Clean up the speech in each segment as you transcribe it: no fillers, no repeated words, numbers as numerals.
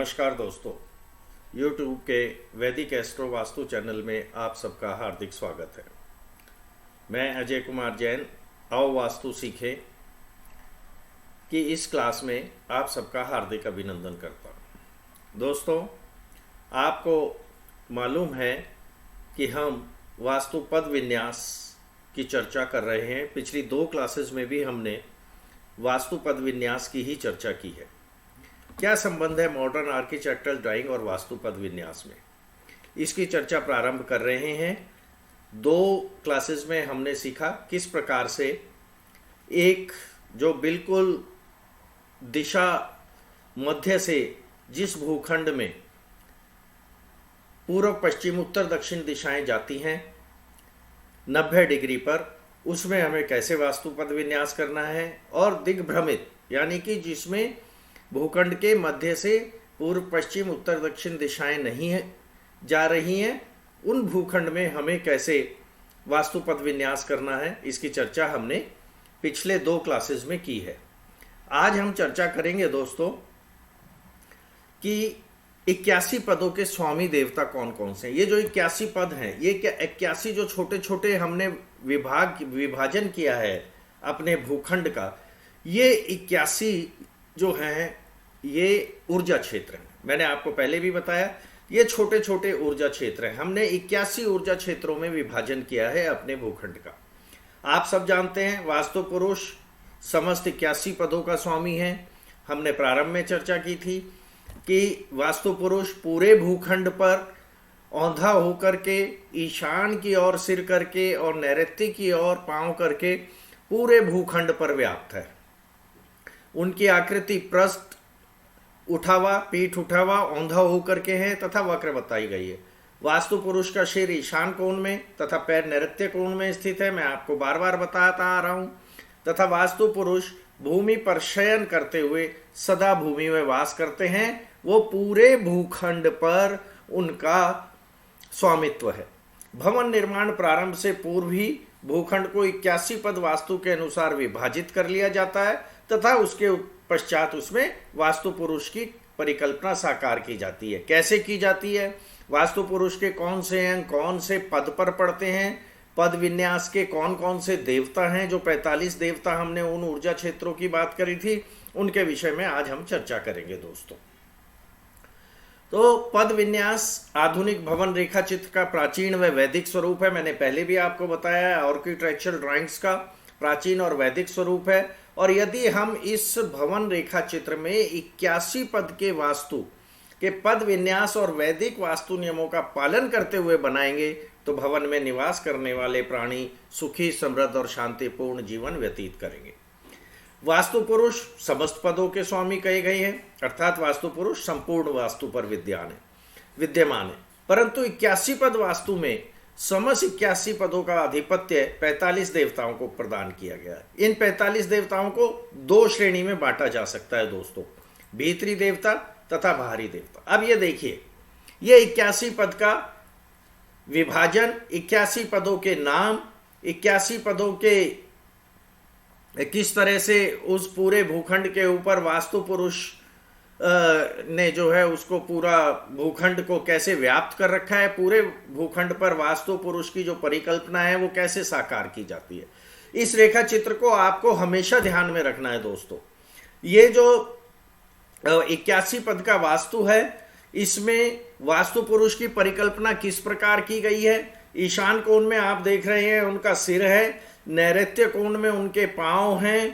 नमस्कार दोस्तों, YouTube के वैदिक एस्ट्रो वास्तु चैनल में आप सबका हार्दिक स्वागत है। मैं अजय कुमार जैन, आओ वास्तु सीखें कि इस क्लास में आप सबका हार्दिक अभिनंदन करता हूँ। दोस्तों, आपको मालूम है कि हम वास्तु पद विन्यास की चर्चा कर रहे हैं। पिछली 2 क्लासेस में भी हमने वास्तु पद विन्यास की ही चर्चा की है। क्या संबंध है मॉडर्न आर्किटेक्चरल ड्राइंग और वास्तु पद विन्यास में, इसकी चर्चा प्रारंभ कर रहे हैं। 2 क्लासेस में हमने सीखा किस प्रकार से एक जो बिल्कुल दिशा मध्य से जिस भूखंड में पूर्व पश्चिम उत्तर दक्षिण दिशाएं जाती हैं 90 डिग्री पर, उसमें हमें कैसे वास्तु पद विन्यास करना है, और दिग्भ्रमित यानी कि जिसमें भूखंड के मध्य से पूर्व पश्चिम उत्तर दक्षिण दिशाएं नहीं है जा रही हैं, उन भूखंड में हमें कैसे वास्तु पद विन्यास करना है, इसकी चर्चा हमने पिछले 2 क्लासेस में की है। आज हम चर्चा करेंगे दोस्तों कि 81 पदों के स्वामी देवता कौन कौन से हैं। ये जो 81 पद हैं, ये 81 जो छोटे छोटे हमने विभाजन किया है अपने भूखंड का, ये 81 जो हैं ये ऊर्जा क्षेत्र हैं। मैंने आपको पहले भी बताया, ये छोटे छोटे ऊर्जा क्षेत्र हैं। हमने 81 ऊर्जा क्षेत्रों में विभाजन किया है अपने भूखंड का। आप सब जानते हैं वास्तु पुरुष समस्त 81 पदों का स्वामी है। हमने प्रारंभ में चर्चा की थी कि वास्तु पुरुष पूरे भूखंड पर औंधा होकर के, ईशान की ओर सिर करके और नैऋत्य की ओर पांव करके पूरे भूखंड पर व्याप्त है। उनकी आकृति पृष्ठ उठावा, पीठ उठावा, औंधा होकर के है तथा वक्र बताई गई है। वास्तु पुरुष का सिर ईशान कोण में तथा पैर नैऋत्य कोण में स्थित है। मैं आपको बार बार बताता आ रहा हूं। तथा वास्तु पुरुष भूमि पर शयन करते हुए सदा भूमि में वास करते हैं। वो पूरे भूखंड पर उनका स्वामित्व है। भवन निर्माण प्रारंभ से पूर्व ही भूखंड को 81 पद वास्तु के अनुसार विभाजित कर लिया जाता है तथा उसके पश्चात उसमें वास्तु पुरुष की परिकल्पना साकार की जाती है। कैसे की जाती है? वास्तु पुरुष के कौन से अंग कौन से पद पर पड़ते हैं, पद विन्यास के कौन कौन से देवता हैं, जो 45 देवता हमने उन ऊर्जा क्षेत्रों की बात करी थी, उनके विषय में आज हम चर्चा करेंगे दोस्तों। तो पद विन्यास आधुनिक भवन रेखा चित्र का प्राचीन व वैदिक स्वरूप है। मैंने पहले भी आपको बताया है, आर्किटेक्चरल ड्राइंग्स का प्राचीन और वैदिक स्वरूप है। और यदि हम इस भवन रेखा चित्र में 81 पद के वास्तु के पद विन्यास और वैदिक वास्तु नियमों का पालन करते हुए बनाएंगे तो भवन में निवास करने वाले प्राणी सुखी, समृद्ध और शांतिपूर्ण जीवन व्यतीत करेंगे। वास्तु पुरुष समस्त पदों के स्वामी कहे गए हैं, अर्थात वास्तु पुरुष संपूर्ण वास्तु पर विद्यमान है। परंतु 81 पद वास्तु में समस्त 81 पदों का आधिपत्य 45 देवताओं को प्रदान किया गया है। इन 45 देवताओं को 2 श्रेणी में बांटा जा सकता है दोस्तों, भीतरी देवता तथा बाहरी देवता। अब ये देखिए, ये 81 पद का विभाजन, 81 पदों के नाम, 81 पदों के किस तरह से उस पूरे भूखंड के ऊपर वास्तु पुरुष ने जो है उसको पूरा भूखंड को कैसे व्याप्त कर रखा है, पूरे भूखंड पर वास्तु पुरुष की जो परिकल्पना है वो कैसे साकार की जाती है, इस रेखा चित्र को आपको हमेशा ध्यान में रखना है दोस्तों। ये जो 81 पद का वास्तु है, इसमें वास्तु पुरुष की परिकल्पना किस प्रकार की गई है। ईशान कोण में आप देख रहे हैं उनका सिर है, नैऋत्य कोण में उनके पांव हैं,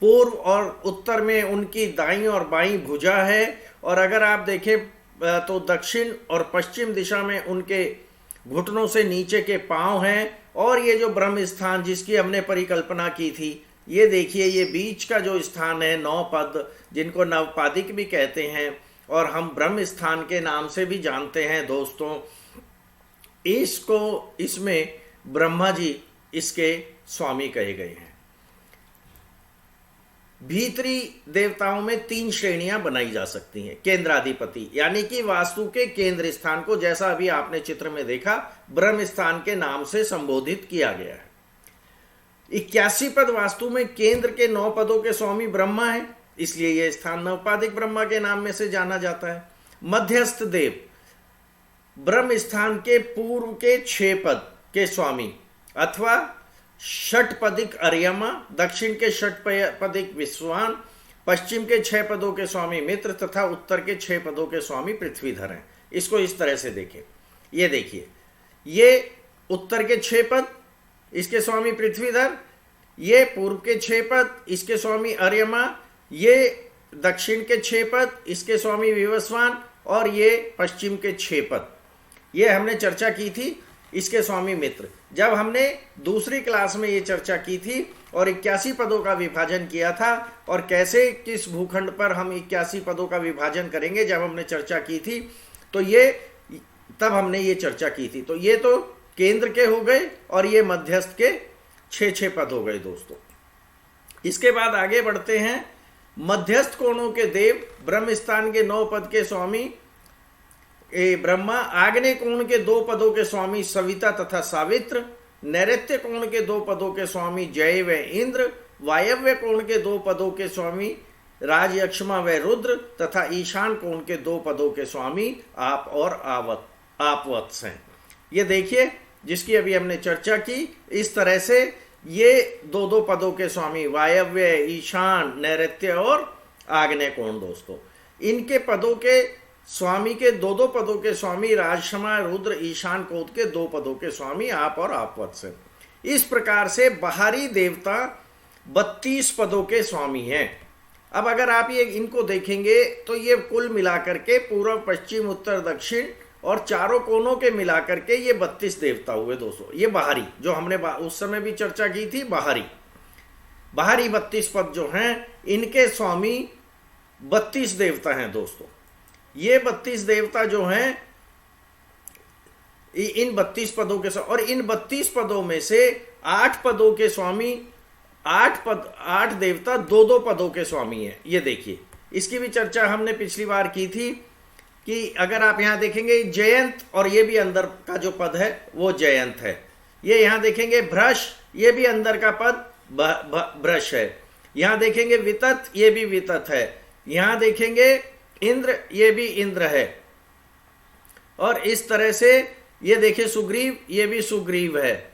पूर्व और उत्तर में उनकी दाईं और बाईं भुजा है, और अगर आप देखें तो दक्षिण और पश्चिम दिशा में उनके घुटनों से नीचे के पांव हैं। और ये जो ब्रह्म स्थान जिसकी हमने परिकल्पना की थी, ये देखिए, ये बीच का जो स्थान है, 9 पद जिनको नवपादिक भी कहते हैं और हम ब्रह्म स्थान के नाम से भी जानते हैं दोस्तों, इसमें ब्रह्मा जी इसके स्वामी कहे गए हैं। भीतरी देवताओं में 3 श्रेणियां बनाई जा सकती हैं। केंद्राधिपति यानी कि वास्तु के केंद्र स्थान को, जैसा अभी आपने चित्र में देखा, ब्रह्म स्थान के नाम से संबोधित किया गया है। 81 पद वास्तु में केंद्र के 9 पदों के स्वामी ब्रह्मा है, इसलिए यह स्थान नवपादिक ब्रह्मा के नाम में से जाना जाता है। मध्यस्थ देव ब्रह्म स्थान के पूर्व के 6 पद के स्वामी अथवा षटपदिक अर्यमा, दक्षिण के षटपदिक विश्वान, पश्चिम के 6 पदों के स्वामी मित्र तथा उत्तर के 6 पदों के स्वामी पृथ्वीधर हैं। इसको इस तरह से देखें। ये देखिए, ये उत्तर के 6 पद, इसके स्वामी पृथ्वीधर, ये पूर्व के 6 पद, इसके स्वामी अर्यमा, ये दक्षिण के 6 पद, इसके स्वामी विवस्वान, और ये पश्चिम के 6 पद। ये हमने चर्चा की थी, इसके स्वामी मित्र। जब हमने दूसरी क्लास में ये चर्चा की थी और 81 पदों का विभाजन किया था, और कैसे किस भूखंड पर हम 81 पदों का विभाजन करेंगे, जब हमने चर्चा की थी तो ये तब हमने ये चर्चा की थी। तो ये तो केंद्र के हो गए और ये मध्यस्थ के 6 पद हो गए दोस्तों। इसके बाद आगे बढ़ते हैं। मध्यस्थ कोणों के देव ब्रह्म स्थान के 9 पद के स्वामी ब्रह्मा, आग्नेय कोण के 2 पदों के स्वामी सविता तथा सावित्र, नैऋत्य कोण के 2 पदों के स्वामी जय व इंद्र, वायव्य कोण के 2 पदों के स्वामी राजयक्ष्मा व रुद्र तथा ईशान कोण के 2 पदों के स्वामी आप और आपवत्स हैं। ये देखिए, जिसकी अभी हमने चर्चा की, इस तरह से ये 2 पदों के स्वामी वायव्य, ईशान, नैऋत्य और आग्नेय कोण दोस्तों, इनके पदों के स्वामी के 2 पदों के स्वामी राजक्षमा, रुद्र, ईशान कोण के 2 पदों के स्वामी आप और आपवत्स हैं। इस प्रकार से बाहरी देवता 32 पदों के स्वामी हैं। अब अगर आप ये इनको देखेंगे तो ये कुल मिलाकर के पूर्व, पश्चिम, उत्तर, दक्षिण और चारों कोनों के मिलाकर के ये 32 देवता हुए दोस्तों। ये बाहरी, जो हमने उस समय भी चर्चा की थी, बाहरी 32 पद जो हैं, इनके स्वामी 32 देवता हैं दोस्तों। ये 32 देवता जो हैं, इन 32 पदों के, और इन 32 पदों में से 8 पदों के स्वामी, 8 देवता 2 पदों के स्वामी हैं। ये देखिए, इसकी भी चर्चा हमने पिछली बार की थी कि अगर आप यहां देखेंगे जयंत, और ये भी अंदर का जो पद है वो जयंत है। ये यहां देखेंगे भ्रश, ये भी अंदर का पद भ्रश है। यहां देखेंगे वितत, ये भी वितत है। यहां देखेंगे इंद्र, ये भी इंद्र है। और इस तरह से ये देखिए सुग्रीव, ये भी सुग्रीव है।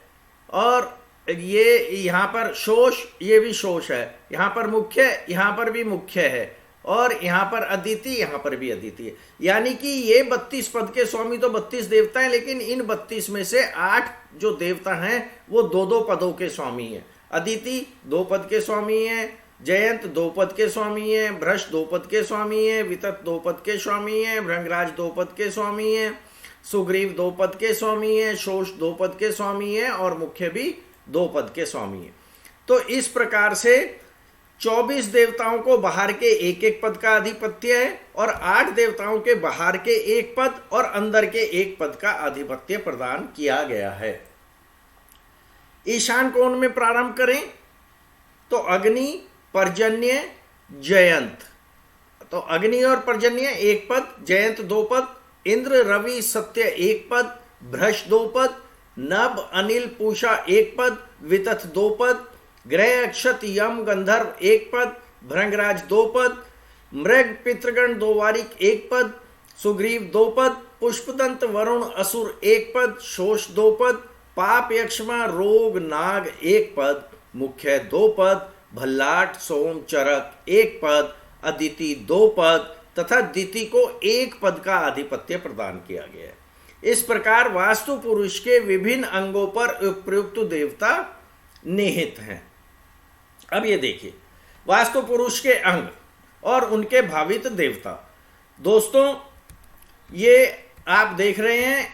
और ये यहां पर शोष, ये भी शोष है। यहां पर मुख्य, यहां पर भी मुख्य है। और यहां पर अदिति, यहां पर भी अदिति है। यानी कि ये 32 पद के स्वामी तो 32 देवता हैं, लेकिन इन 32 में से 8 जो देवता हैं वो 2 पदों के स्वामी हैं। अदिति 2 पद के स्वामी हैं, जयंत 2 पद के स्वामी है, भ्रश 2 पद के स्वामी है, वितत 2 पद के स्वामी है, भृंगराज 2 पद के स्वामी है, सुग्रीव 2 पद के स्वामी है, शोष 2 पद के स्वामी है, और मुख्य भी 2 पद के स्वामी है। तो इस प्रकार से 24 देवताओं को बाहर के 1 पद का आधिपत्य है, और 8 देवताओं के बाहर के 1 पद और अंदर के 1 पद का आधिपत्य प्रदान किया गया है। ईशान कोण में प्रारंभ करें तो अग्नि, पर्जन्य, जयंत। तो अग्नि और पर्जन्य 1 पद, जयंत 2 पद, इंद्र, रवि, सत्य 1 पद, भ्रश 2 पद, नभ, अनिल, पूषा 1 पद, वितथ 2 पद, ग्रह, अक्षत, यम, गंधर्व 1 पद, भृंगराज 2 पद, मृग, पितृगण, 2 वारिक 1 पद, सुग्रीव 2 पद, पुष्पदंत, वरुण, असुर 1 पद, शोष 2 पद, पाप, यक्ष्मा, रोग, नाग 1 पद, मुख्य 2 पद, भल्लाट, सोम, चरक 1 पद, अदिति 2 पद तथा दिति को 1 पद का आधिपत्य प्रदान किया गया है। इस प्रकार वास्तु पुरुष के विभिन्न अंगों पर उपयुक्त देवता निहित हैं। अब ये देखिए, वास्तु पुरुष के अंग और उनके भावित देवता। दोस्तों, ये आप देख रहे हैं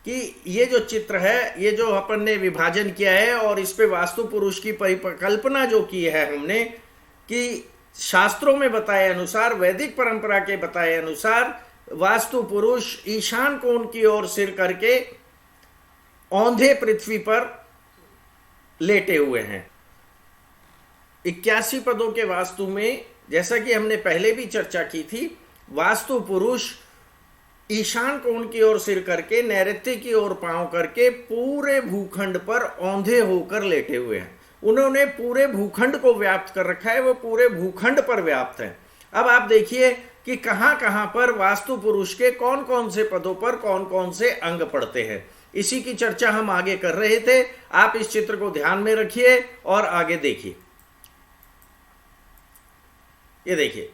कि ये जो चित्र है, ये जो अपन ने विभाजन किया है और इस पे वास्तु पुरुष की परिकल्पना जो की है हमने, कि शास्त्रों में बताए अनुसार, वैदिक परंपरा के बताए अनुसार, वास्तु पुरुष ईशान कोण की ओर सिर करके औंधे पृथ्वी पर लेटे हुए हैं। 81 पदों के वास्तु में, जैसा कि हमने पहले भी चर्चा की थी, वास्तु पुरुष ईशान कोण की ओर सिर करके, नैऋत्य की ओर पांव करके पूरे भूखंड पर औंधे होकर लेटे हुए हैं। उन्होंने पूरे भूखंड को व्याप्त कर रखा है, वो पूरे भूखंड पर व्याप्त है। अब आप देखिए, कि कहां कहां पर वास्तु पुरुष के कौन कौन से पदों पर कौन कौन से अंग पड़ते हैं। इसी की चर्चा हम आगे कर रहे थे। आप इस चित्र को ध्यान में रखिए और आगे देखिए। ये देखिए,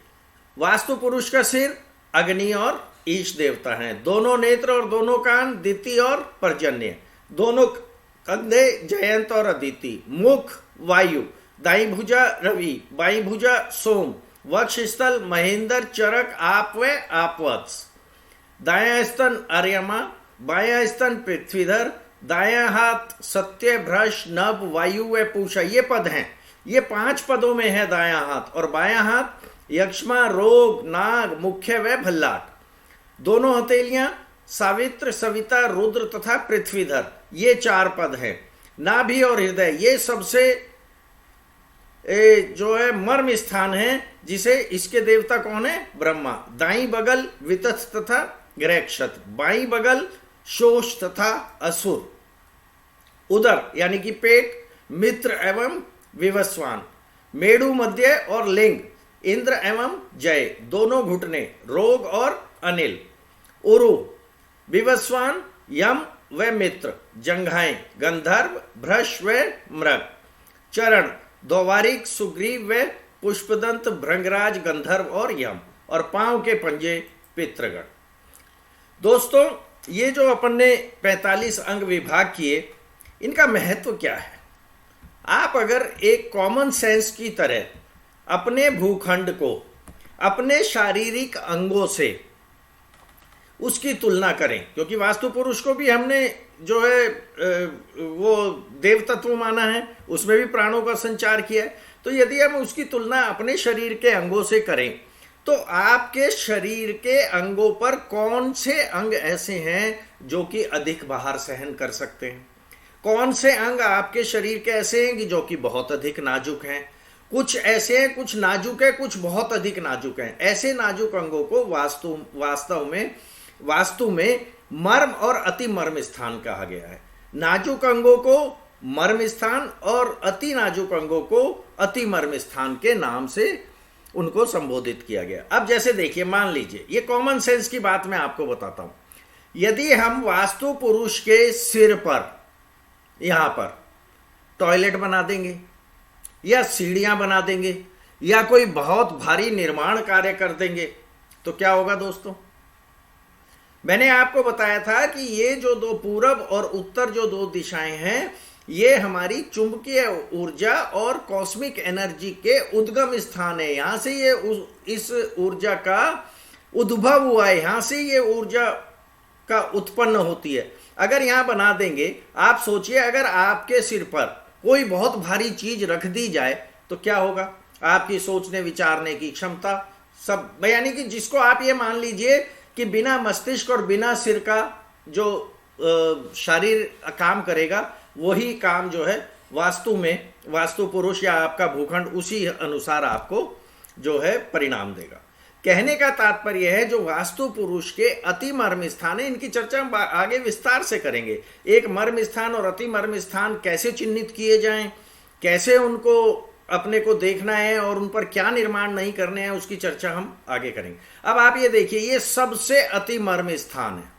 वास्तु पुरुष का सिर अग्नि और ईश देवता हैं, दोनों नेत्र और दोनों कान दिति और पर्जन्य, दोनों कंधे जयंत और अदिति, मुख वायु, दाई भुजा रवि, बाई भुजा सोम, वक्ष स्थल महेंद्र, चरक आप व आपवत्स, दाया स्तन अर्यमा, बाया स्तन पृथ्वीधर, दाया हाथ सत्य भ्रश नभ वायु व पूषा। ये पद हैं, ये 5 पदों में है दाया हाथ। और बाया हाथ यक्ष्मा रोग नाग मुख्य व भल्लाट, दोनों हथेलियां सावित्र सविता रुद्र तथा पृथ्वीधर, ये 4 पद हैं। नाभि और हृदय ये सबसे जो है मर्म स्थान है, जिसे इसके देवता कौन है? ब्रह्मा। दाई बगल वितथ तथा ग्रैक्षत, बाई बगल शोष तथा असुर, उदर यानी कि पेट मित्र एवं विवस्वान, मेरु मध्य और लिंग इंद्र एवं जय, दोनों घुटने रोग और अनिल, उरु विवस्वान यम व मित्र, जंघाएं गंधर्व भ्रश व मृग, चरण द्वारिक सुग्रीव व पुष्पदंत भृंगराज गंधर्व और यम, और पांव के पंजे पितृगण। दोस्तों, ये जो अपन ने 45 अंग विभाग किए, इनका महत्व क्या है? आप अगर एक कॉमन सेंस की तरह अपने भूखंड को अपने शारीरिक अंगों से उसकी तुलना करें, क्योंकि वास्तु पुरुष को भी हमने जो है वो देव तत्व माना है, उसमें भी प्राणों का संचार किया है। तो यदि हम उसकी तुलना अपने शरीर के अंगों से करें, तो आपके शरीर के अंगों पर कौन से अंग ऐसे हैं जो कि अधिक भार सहन कर सकते हैं? कौन से अंग आपके शरीर के ऐसे हैं कि जो कि बहुत अधिक नाजुक हैं? कुछ ऐसे हैं, कुछ नाजुक है, कुछ बहुत अधिक नाजुक हैं। ऐसे नाजुक अंगों को वास्तु में मर्म और अति मर्म स्थान कहा गया है। नाजुक अंगों को मर्म स्थान और अति नाजुक अंगों को अति मर्म स्थान के नाम से उनको संबोधित किया गया। अब जैसे देखिए, मान लीजिए, ये कॉमन सेंस की बात मैं आपको बताता हूं। यदि हम वास्तु पुरुष के सिर पर यहां पर टॉयलेट बना देंगे या सीढ़ियां बना देंगे या कोई बहुत भारी निर्माण कार्य कर देंगे, तो क्या होगा दोस्तों? मैंने आपको बताया था कि ये जो 2 पूरब और उत्तर जो 2 दिशाएं हैं, ये हमारी चुंबकीय ऊर्जा और कॉस्मिक एनर्जी के उद्गम स्थान है। यहां से ये इस ऊर्जा का उद्भव हुआ है, यहां से ये ऊर्जा का उत्पन्न होती है। अगर यहां बना देंगे, आप सोचिए, अगर आपके सिर पर कोई बहुत भारी चीज रख दी जाए तो क्या होगा? आपकी सोचने विचारने की क्षमता सब, यानी कि जिसको आप ये मान लीजिए कि बिना मस्तिष्क और बिना सिर का जो शरीर काम करेगा, वही काम जो है वास्तु पुरुष या आपका भूखंड उसी अनुसार आपको जो है परिणाम देगा। कहने का तात्पर्य है, जो वास्तु पुरुष के अति मर्म स्थान है, इनकी चर्चा हम आगे विस्तार से करेंगे। एक मर्म स्थान और अति मर्म स्थान कैसे चिन्हित किए जाएं, कैसे उनको अपने को देखना है और उन पर क्या निर्माण नहीं करने हैं, उसकी चर्चा हम आगे करेंगे। अब आप ये देखिए, ये सबसे अति मर्म स्थान है।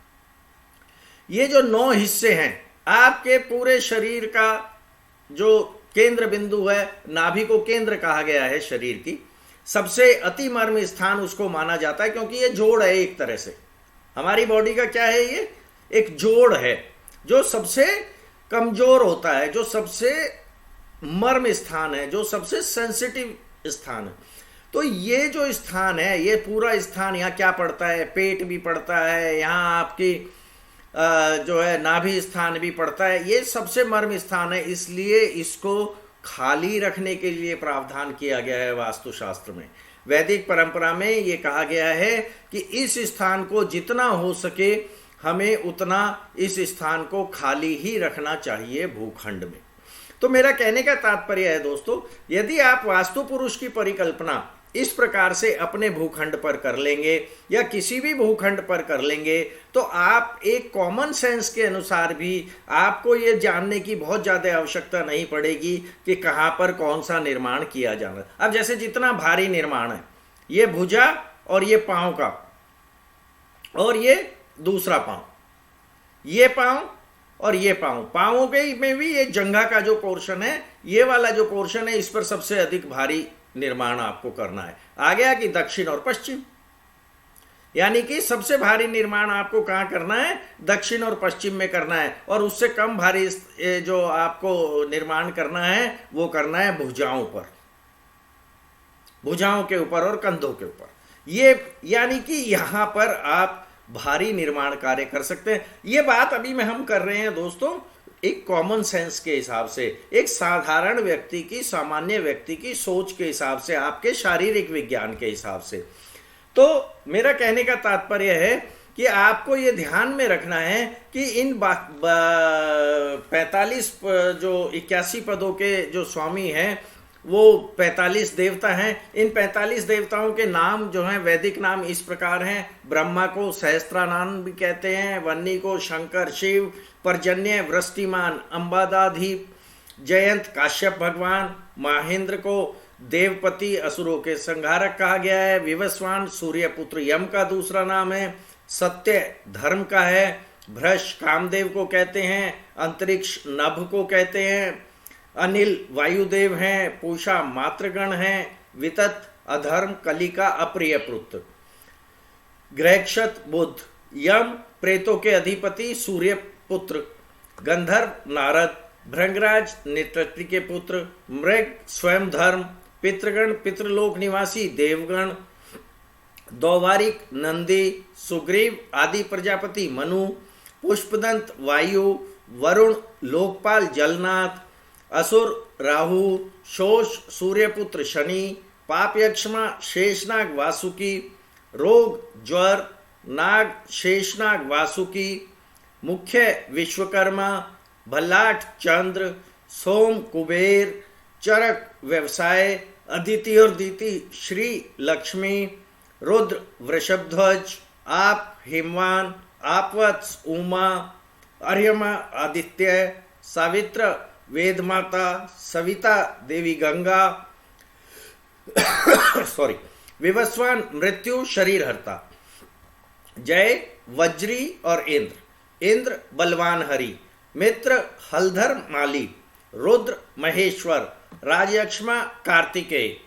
ये जो 9 हिस्से हैं, आपके पूरे शरीर का जो केंद्र बिंदु है, नाभि को केंद्र कहा गया है शरीर की, सबसे अति मर्म स्थान उसको माना जाता है, क्योंकि ये जोड़ है। एक तरह से हमारी बॉडी का क्या है? ये एक जोड़ है जो सबसे कमजोर होता है, जो सबसे मर्म स्थान है, जो सबसे सेंसिटिव स्थान है। तो ये जो स्थान है, ये पूरा स्थान, यहाँ क्या पड़ता है? पेट भी पड़ता है, यहाँ आपकी जो है नाभि स्थान भी पड़ता है। ये सबसे मर्म स्थान है, इसलिए इसको खाली रखने के लिए प्रावधान किया गया है वास्तुशास्त्र में। वैदिक परंपरा में ये कहा गया है कि इस स्थान को जितना हो सके हमें उतना इस स्थान को खाली ही रखना चाहिए भूखंड में। तो मेरा कहने का तात्पर्य है दोस्तों, यदि आप वास्तु पुरुष की परिकल्पना इस प्रकार से अपने भूखंड पर कर लेंगे या किसी भी भूखंड पर कर लेंगे, तो आप एक कॉमन सेंस के अनुसार भी आपको ये जानने की बहुत ज़्यादा आवश्यकता नहीं पड़ेगी कि कहाँ पर कौन सा निर्माण किया जाना। अब जैसे जितना भारी निर्माण है, ये भुजा और ये पांव का, और ये दूसरा पांव, ये पांव और ये पांव, पांवों के में भी ये जंघा का जो पोर्शन है, ये वाला जो पोर्शन है, इस पर सबसे अधिक भारी निर्माण आपको करना है। आ गया कि दक्षिण और पश्चिम, यानी कि सबसे भारी निर्माण आपको कहां करना है, दक्षिण और पश्चिम में करना है, और उससे कम भारी जो आपको निर्माण करना है वो करना है भुजाओं पर, भुजाओं के ऊपर और कंधों के ऊपर। ये यानी कि यहां पर आप भारी निर्माण कार्य कर सकते हैं। ये बात अभी में हम कर रहे हैं दोस्तों एक कॉमन सेंस के हिसाब से, एक साधारण व्यक्ति की, सामान्य व्यक्ति की सोच के हिसाब से, आपके शारीरिक विज्ञान के हिसाब से। तो मेरा कहने का तात्पर्य है कि आपको ये ध्यान में रखना है कि इन 45 जो 81 पदों के जो स्वामी हैं वो 45 देवता हैं। इन 45 देवताओं के नाम जो हैं वैदिक नाम इस प्रकार हैं। ब्रह्मा को सहस्त्रानाम भी कहते हैं, वन्नी को शंकर शिव, पर्जन्य वृष्टिमान अंबादाधीप, जयंत काश्यप भगवान, महेंद्र को देवपति असुरों के संहारक कहा गया है, विवस्वान सूर्यपुत्र यम का दूसरा नाम है, सत्य धर्म का है, भ्रश कामदेव को कहते हैं, अंतरिक्ष नभ को कहते हैं, अनिल वायुदेव हैं, पूषा मातृगण हैं, वितत अधर्म कलिका अप्रिय पुत्र, ग्रहक्षत बुद्ध, यम प्रेतों के अधिपति सूर्य पुत्र, गंधर्व नारद, भृंगराज नेत्रत्री के पुत्र, मृग स्वयं धर्म, पितृगण पितृलोक निवासी देवगण, दौवारिक नंदी, सुग्रीव आदि प्रजापति मनु, पुष्पदंत वायु, वरुण लोकपाल जलनाथ, असुर राहु, शोष सूर्यपुत्र शनि, पाप यक्षमा शेषनाग वासुकी, रोग ज्वर नाग शेषनाग वासुकी, मुख्य विश्वकर्मा, भल्लाट चंद्र, सोम कुबेर, चरक व्यवसाय, अदिति और दीति श्री लक्ष्मी, रुद्र वृषभध्वज, आप हिमवान, आपवत्स उमा, अर्यमा आदित्य, सावित्र वेदमाता, सविता देवी गंगा सॉरी, विवस्वान मृत्यु शरीर हरता, जय वज्री और इंद्र, इंद्र बलवान हरि, मित्र हलधर माली, रुद्र महेश्वर, राजयक्ष्मा कार्तिकेय,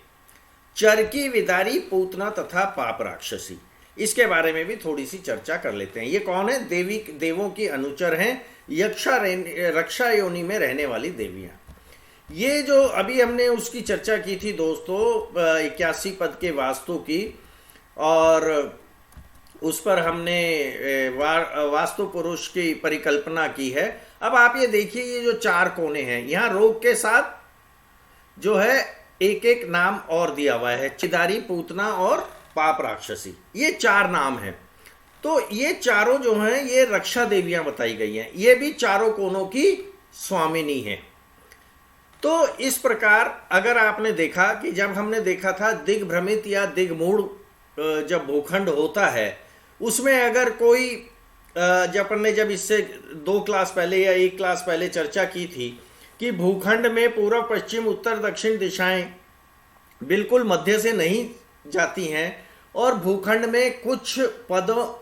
चरकी विदारी पूतना तथा पाप राक्षसी। इसके बारे में भी थोड़ी सी चर्चा कर लेते हैं। ये कौन है? देवों की अनुचर हैं, रक्षा योनि में रहने वाली देवियां। ये जो अभी हमने उसकी चर्चा की थी दोस्तों 81 पद के वास्तु की, और उस पर हमने वास्तु पुरुष की परिकल्पना की है। अब आप ये देखिए, ये जो 4 कोने हैं, यहाँ रोग के साथ जो है एक एक नाम और दिया हुआ है, चिदारी पूतना और पाप राक्षसी, ये 4 नाम हैं। तो ये चारों जो हैं ये रक्षा देवियां बताई गई हैं, ये भी चारों कोनों की स्वामिनी हैं। तो इस प्रकार अगर आपने देखा कि जब हमने देखा था दिग्भ्रमित या दिग्मूढ़ जब भूखंड होता है, उसमें अगर कोई जब इससे 2 क्लास पहले या 1 क्लास पहले चर्चा की थी कि भूखंड में पूर्व पश्चिम उत्तर दक्षिण दिशाएं बिल्कुल मध्य से नहीं जाती हैं, और भूखंड में कुछ पद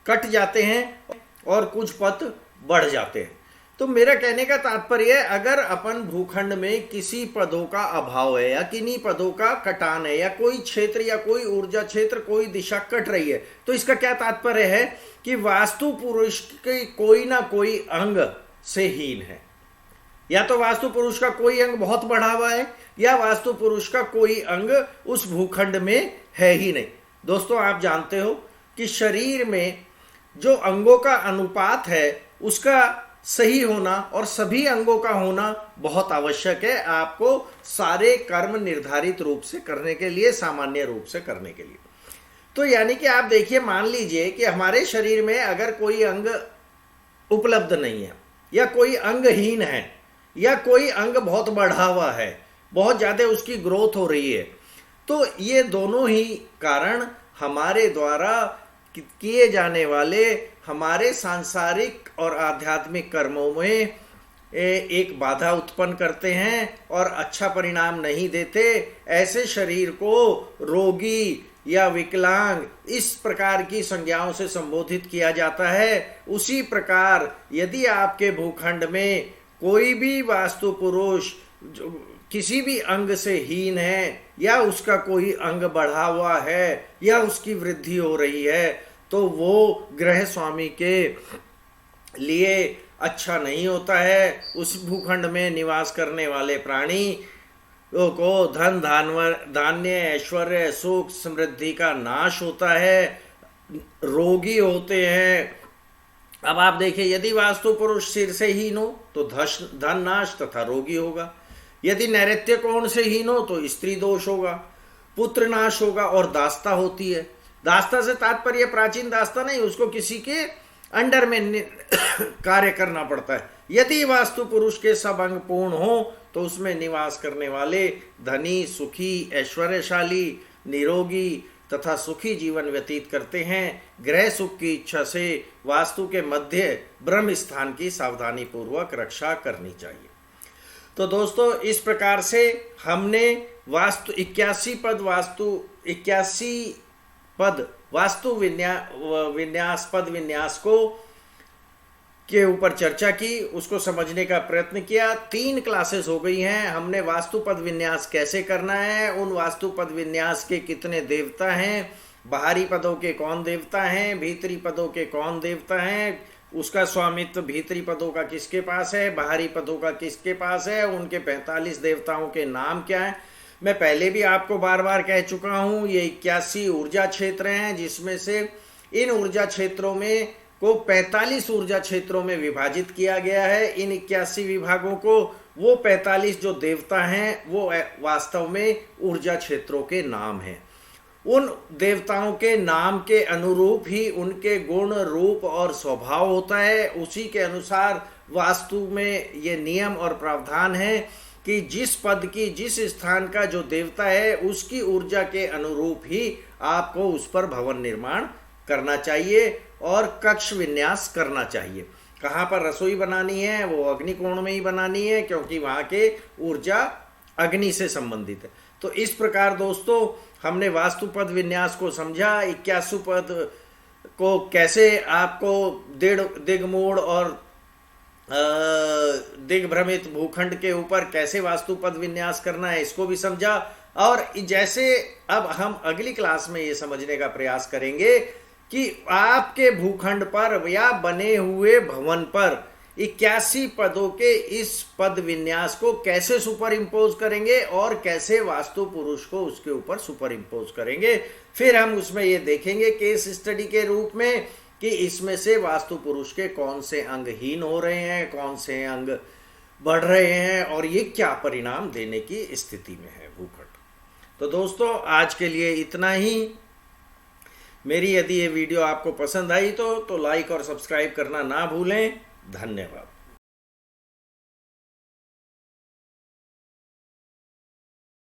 कट जाते हैं और कुछ पद बढ़ जाते हैं। तो मेरा कहने का तात्पर्य है, अगर अपन भूखंड में किसी पदों का अभाव है या किन्हीं पदों का कटान है, या कोई क्षेत्र या कोई ऊर्जा क्षेत्र कोई दिशा कट रही है, तो इसका क्या तात्पर्य है कि वास्तु पुरुष के कोई ना कोई अंग से हीन है। या तो वास्तु पुरुष का कोई अंग बहुत बढ़ा हुआ है, या वास्तु पुरुष का कोई अंग उस भूखंड में है ही नहीं। दोस्तों आप जानते हो कि शरीर में जो अंगों का अनुपात है उसका सही होना और सभी अंगों का होना बहुत आवश्यक है, आपको सारे कर्म निर्धारित रूप से करने के लिए, सामान्य रूप से करने के लिए। तो यानी कि आप देखिए, मान लीजिए कि हमारे शरीर में अगर कोई अंग उपलब्ध नहीं है, या कोई अंगहीन है, या कोई अंग बहुत बढ़ा हुआ है, बहुत ज्यादा उसकी ग्रोथ हो रही है, तो ये दोनों ही कारण हमारे द्वारा किए जाने वाले हमारे सांसारिक और आध्यात्मिक कर्मों में एक बाधा उत्पन्न करते हैं और अच्छा परिणाम नहीं देते। ऐसे शरीर को रोगी या विकलांग इस प्रकार की संज्ञाओं से संबोधित किया जाता है। उसी प्रकार यदि आपके भूखंड में कोई भी वास्तु पुरुष जो किसी भी अंग से हीन है या उसका कोई अंग बढ़ा हुआ है या उसकी वृद्धि हो रही है, तो वो ग्रह स्वामी के लिए अच्छा नहीं होता है। उस भूखंड में निवास करने वाले प्राणी को धन धान्य ऐश्वर्य सुख समृद्धि का नाश होता है, रोगी होते हैं। अब आप देखिए, यदि वास्तु पुरुष सिर से हीन हो तो धन नाश तथा रोगी होगा, यदि नैऋत्य कोण से हीन हो तो स्त्री दोष होगा, पुत्र नाश होगा और दास्ता होती है। दास्ता से तात्पर्य प्राचीन दास्ता नहीं, उसको किसी के अंडर में कार्य करना पड़ता है। यदि वास्तु पुरुष के सब अंग पूर्ण हो तो उसमें निवास करने वाले धनी सुखी ऐश्वर्यशाली निरोगी तथा सुखी जीवन व्यतीत करते हैं। ग्रह सुख की इच्छा से वास्तु के मध्य ब्रह्म स्थान की सावधानी पूर्वक रक्षा करनी चाहिए। तो दोस्तों, इस प्रकार से हमने वास्तु 81 पद वास्तु विन्यास पद विन्यास को के ऊपर चर्चा की, उसको समझने का प्रयत्न किया। 3 क्लासेस हो गई हैं। हमने वास्तु पद विन्यास कैसे करना है, उन वास्तु पद विन्यास के कितने देवता हैं, बाहरी पदों के कौन देवता हैं, भीतरी पदों के कौन देवता हैं, उसका स्वामित्व भीतरी पदों का किसके पास है, बाहरी पदों का किसके पास है, उनके 45 देवताओं के नाम क्या हैं। मैं पहले भी आपको बार बार कह चुका हूं, ये 81 ऊर्जा क्षेत्र हैं, जिसमें से इन ऊर्जा क्षेत्रों में को 45 ऊर्जा क्षेत्रों में विभाजित किया गया है। इन 81 विभागों को वो 45 जो देवता हैं वो वास्तव में ऊर्जा क्षेत्रों के नाम हैं। उन देवताओं के नाम के अनुरूप ही उनके गुण रूप और स्वभाव होता है। उसी के अनुसार वास्तु में ये नियम और प्रावधान है कि जिस पद की जिस स्थान का जो देवता है उसकी ऊर्जा के अनुरूप ही आपको उस पर भवन निर्माण करना चाहिए और कक्ष विन्यास करना चाहिए। कहाँ पर रसोई बनानी है, वो अग्निकोण में ही बनानी है, क्योंकि वहाँ के ऊर्जा अग्नि से संबंधित है। तो इस प्रकार दोस्तों, हमने वास्तु पद विन्यास को समझा। 81 पद को कैसे आपको दिग्मूढ़ और दिग्भ्रमित भूखंड के ऊपर कैसे वास्तु पद विन्यास करना है, इसको भी समझा। और जैसे अब हम अगली क्लास में ये समझने का प्रयास करेंगे कि आपके भूखंड पर या बने हुए भवन पर 81 पदों के इस पद विन्यास को कैसे सुपर इम्पोज करेंगे और कैसे वास्तु पुरुष को उसके ऊपर सुपर इम्पोज करेंगे। फिर हम उसमें ये देखेंगे केस स्टडी के रूप में कि इसमें से वास्तु पुरुष के कौन से अंग हीन हो रहे हैं, कौन से अंग बढ़ रहे हैं और ये क्या परिणाम देने की स्थिति में है भूखंड। तो दोस्तों, आज के लिए इतना ही। मेरी यदि ये वीडियो आपको पसंद आई तो लाइक और सब्सक्राइब करना ना भूलें। धन्यवाद।